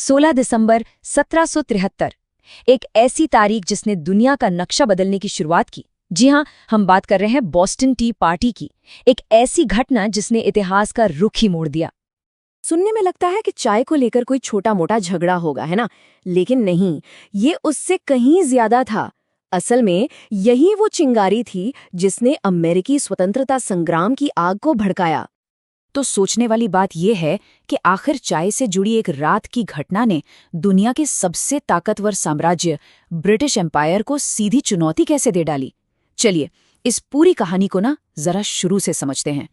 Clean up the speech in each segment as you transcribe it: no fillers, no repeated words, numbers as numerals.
16 दिसंबर 1773, एक ऐसी तारीख जिसने दुनिया का नक्शा बदलने की शुरुआत की। जी हां, हम बात कर रहे हैं बॉस्टन टी पार्टी की, एक ऐसी घटना जिसने इतिहास का रुख ही मोड़ दिया। सुनने में लगता है कि चाय को लेकर कोई छोटा मोटा झगड़ा होगा, है ना? लेकिन नहीं, ये उससे कहीं ज्यादा था। असल में यही वो चिंगारी थी जिसने अमेरिकी स्वतंत्रता संग्राम की आग को भड़काया। तो सोचने वाली बात यह है कि आखिर चाय से जुड़ी एक रात की घटना ने दुनिया के सबसे ताकतवर साम्राज्य ब्रिटिश एम्पायर को सीधी चुनौती कैसे दे डाली। चलिए इस पूरी कहानी को ना जरा शुरू से समझते हैं।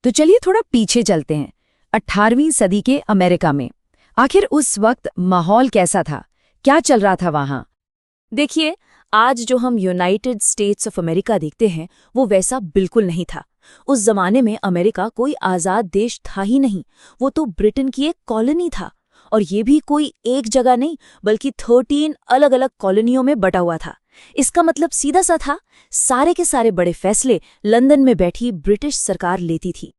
तो चलिए थोड़ा पीछे चलते हैं, 18वीं सदी के अमेरिका में। आखिर उस वक्त माहौल कैसा था, क्या चल रहा था वहां? देखिए, आज जो हम यूनाइटेड स्टेट्स ऑफ अमेरिका देखते हैं वो वैसा बिल्कुल नहीं था। उस जमाने में अमेरिका कोई आजाद देश था ही नहीं, वो तो ब्रिटेन की एक कॉलोनी था। और ये भी कोई एक जगह नहीं, बल्कि 13 अलग अलग कॉलोनियों में बटा हुआ था। इसका मतलब सीधा सा था, सारे के सारे बड़े फैसले लंदन में बैठी ब्रिटिश सरकार लेती थी।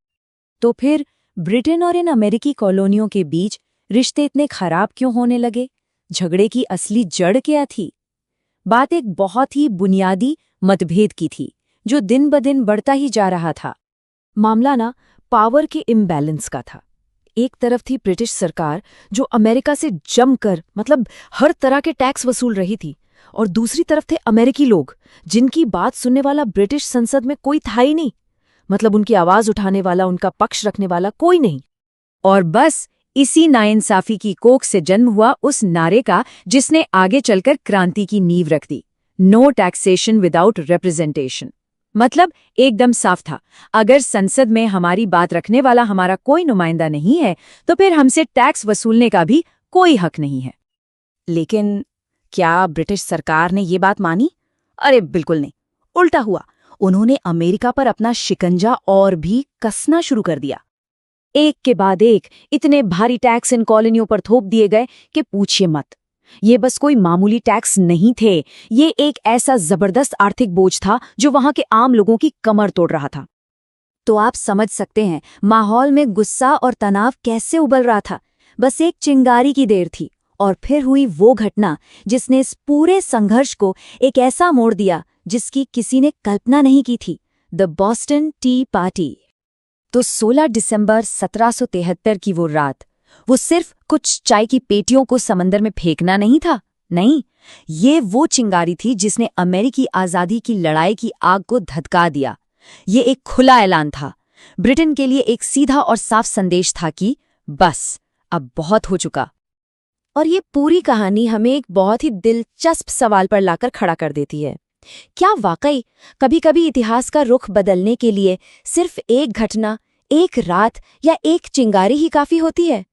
तो फिर ब्रिटेन और इन अमेरिकी कॉलोनियों के बीच रिश्ते इतने खराब क्यों होने लगे? झगड़े की असली जड़ क्या थी? बात एक बहुत ही बुनियादी मतभेद की थी, जो दिन ब दिन बढ़ता ही जा रहा था। मामला ना पावर के इम्बैलेंस का था। एक तरफ थी ब्रिटिश सरकार जो अमेरिका से जमकर हर तरह के टैक्स वसूल रही थी, और दूसरी तरफ थे अमेरिकी लोग जिनकी बात सुनने वाला ब्रिटिश संसद में कोई था ही नहीं। उनकी आवाज उठाने वाला, उनका पक्ष रखने वाला कोई नहीं। और बस इसी नाइंसाफी की कोख से जन्म हुआ उस नारे का जिसने आगे चलकर क्रांति की नींव रख दी, नो टैक्सेशन विदाउट रिप्रेजेंटेशन। मतलब एकदम साफ था, अगर संसद में हमारी बात रखने वाला हमारा कोई नुमाइंदा नहीं है तो फिर हमसे टैक्स वसूलने का भी कोई हक नहीं है। लेकिन क्या ब्रिटिश सरकार ने ये बात मानी? अरे बिल्कुल नहीं, उल्टा हुआ। उन्होंने अमेरिका पर अपना शिकंजा और भी कसना शुरू कर दिया। एक के बाद एक इतने भारी टैक्स इन कॉलोनियों पर थोप दिए गए कि पूछिए मत। ये बस कोई मामूली टैक्स नहीं थे, ये एक ऐसा जबरदस्त आर्थिक बोझ था जो वहां के आम लोगों की कमर तोड़ रहा था। तो आप समझ सकते हैं माहौल में गुस्सा और तनाव कैसे उबल रहा था। बस एक चिंगारी की देर थी और फिर हुई वो घटना जिसने इस पूरे संघर्ष को एक ऐसा मोड़ दिया जिसकी किसी ने कल्पना नहीं की थी, द बॉस्टन टी पार्टी। तो 16 दिसंबर 1773 की वो रात, वो सिर्फ कुछ चाय की पेटियों को समंदर में फेंकना नहीं था। नहीं, ये वो चिंगारी थी जिसने अमेरिकी आजादी की लड़ाई की आग को धधका दिया। ये एक खुला ऐलान था, ब्रिटेन के लिए एक सीधा और साफ संदेश था कि बस अब बहुत हो चुका। और ये पूरी कहानी हमें एक बहुत ही दिलचस्प सवाल पर लाकर खड़ा कर देती है। क्या वाकई कभी-कभी इतिहास का रुख बदलने के लिए सिर्फ एक घटना, एक रात या एक चिंगारी ही काफी होती है?